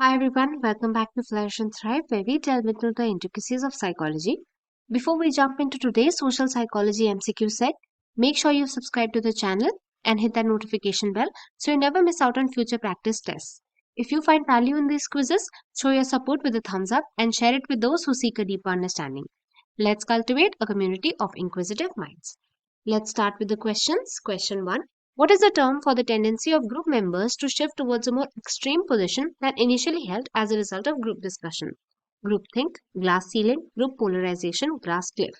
Hi everyone, welcome back to Flourish and Thrive, where we delve into the intricacies of psychology. Before we jump into today's social psychology MCQ set, make sure you subscribe to the channel and hit that notification bell so you never miss out on future practice tests. If you find value in these quizzes, show your support with a thumbs up and share it with those who seek a deeper understanding. Let's cultivate a community of inquisitive minds. Let's start with the questions. Question 1. What is the term for the tendency of group members to shift towards a more extreme position than initially held as a result of group discussion? Groupthink, glass ceiling, group polarization, glass cliff.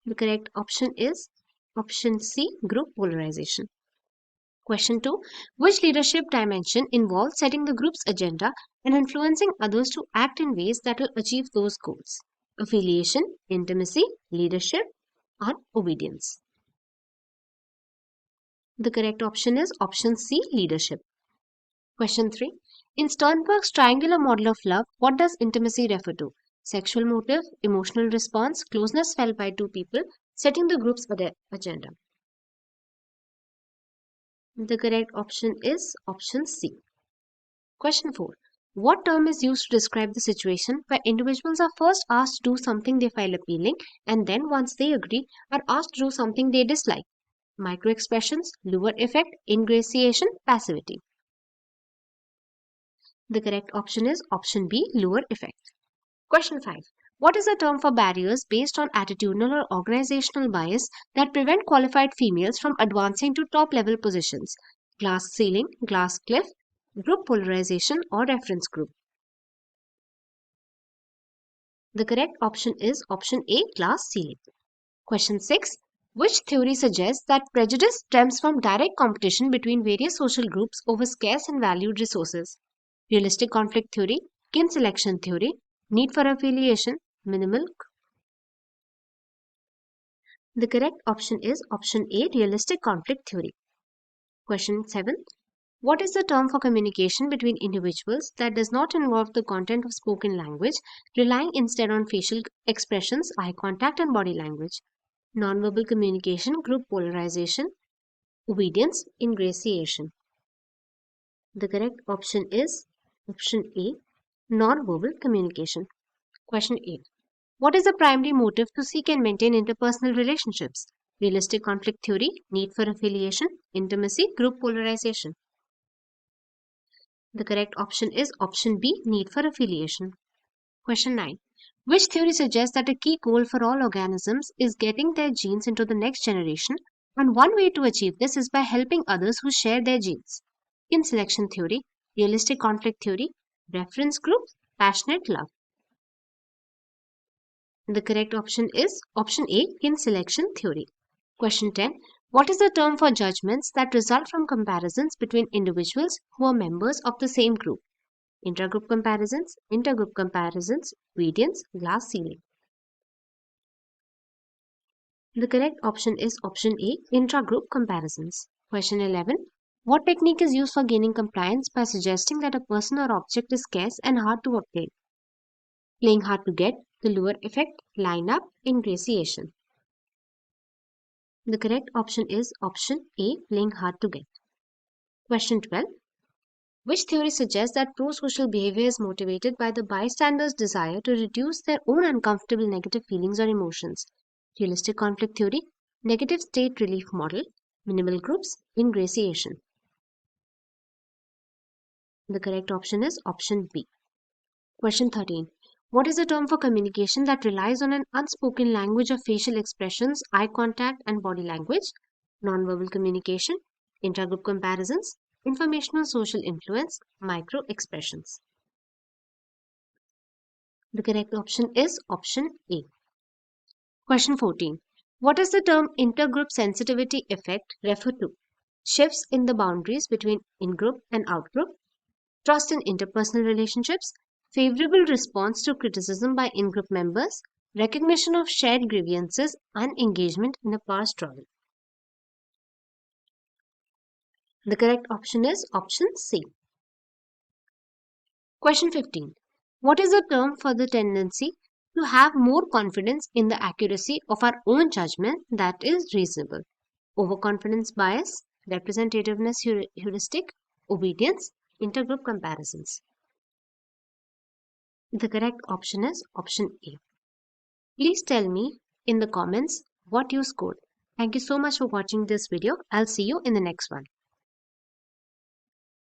The correct option is option C, group polarization. Question 2. Which leadership dimension involves setting the group's agenda and influencing others to act in ways that will achieve those goals? Affiliation, intimacy, leadership, or obedience? The correct option is option C, leadership. Question 3. In Sternberg's triangular model of love, what does intimacy refer to? Sexual motive, emotional response, closeness felt by two people, setting the group's agenda. The correct option is option C. Question 4. What term is used to describe the situation where individuals are first asked to do something they find appealing and then, once they agree, are asked to do something they dislike? Microexpressions, lure effect, ingratiation, passivity. The correct option is option B, lure effect. Question 5. What is the term for barriers based on attitudinal or organizational bias that prevent qualified females from advancing to top-level positions? Glass ceiling, glass cliff, group polarization, or reference group? The correct option is option A, glass ceiling. Question 6. Which theory suggests that prejudice stems from direct competition between various social groups over scarce and valued resources? Realistic conflict theory, kin selection theory, need for affiliation, minimal. The correct option is option A, realistic conflict theory. Question 7. What is the term for communication between individuals that does not involve the content of spoken language, relying instead on facial expressions, eye contact, and body language? Nonverbal communication, group polarization, obedience, ingratiation. The correct option is option A, nonverbal communication. Question 8. What is the primary motive to seek and maintain interpersonal relationships? Realistic conflict theory, need for affiliation, intimacy, group polarization. The correct option is option B, need for affiliation. Question 9. Which theory suggests that a key goal for all organisms is getting their genes into the next generation, and one way to achieve this is by helping others who share their genes? Kin selection theory, realistic conflict theory, reference group, passionate love. The correct option is option A, kin selection theory. Question 10. What is the term for judgments that result from comparisons between individuals who are members of the same group? Intragroup comparisons, intergroup comparisons, obedience, glass ceiling. The correct option is option A, intragroup comparisons. Question 11. What technique is used for gaining compliance by suggesting that a person or object is scarce and hard to obtain? Playing hard to get, the lure effect, line up, ingratiation. The correct option is option A, playing hard to get. Question 12. Which theory suggests that pro-social behavior is motivated by the bystander's desire to reduce their own uncomfortable negative feelings or emotions? Realistic conflict theory, negative state relief model, minimal groups, ingratiation. The correct option is option B. Question 13. What is the term for communication that relies on an unspoken language of facial expressions, eye contact, and body language? Nonverbal communication, intragroup comparisons, informational social influence, micro expressions. The correct option is option A. Question 14. What is the term intergroup sensitivity effect refer to? Shifts in the boundaries between in-group and out-group, trust in interpersonal relationships, favorable response to criticism by in-group members, recognition of shared grievances, and engagement in a power struggle. The correct option is option C. Question 15. What is the term for the tendency to have more confidence in the accuracy of our own judgment that is reasonable? Overconfidence bias, representativeness heuristic, obedience, intergroup comparisons. The correct option is option A. Please tell me in the comments what you scored. Thank you so much for watching this video. I'll see you in the next one.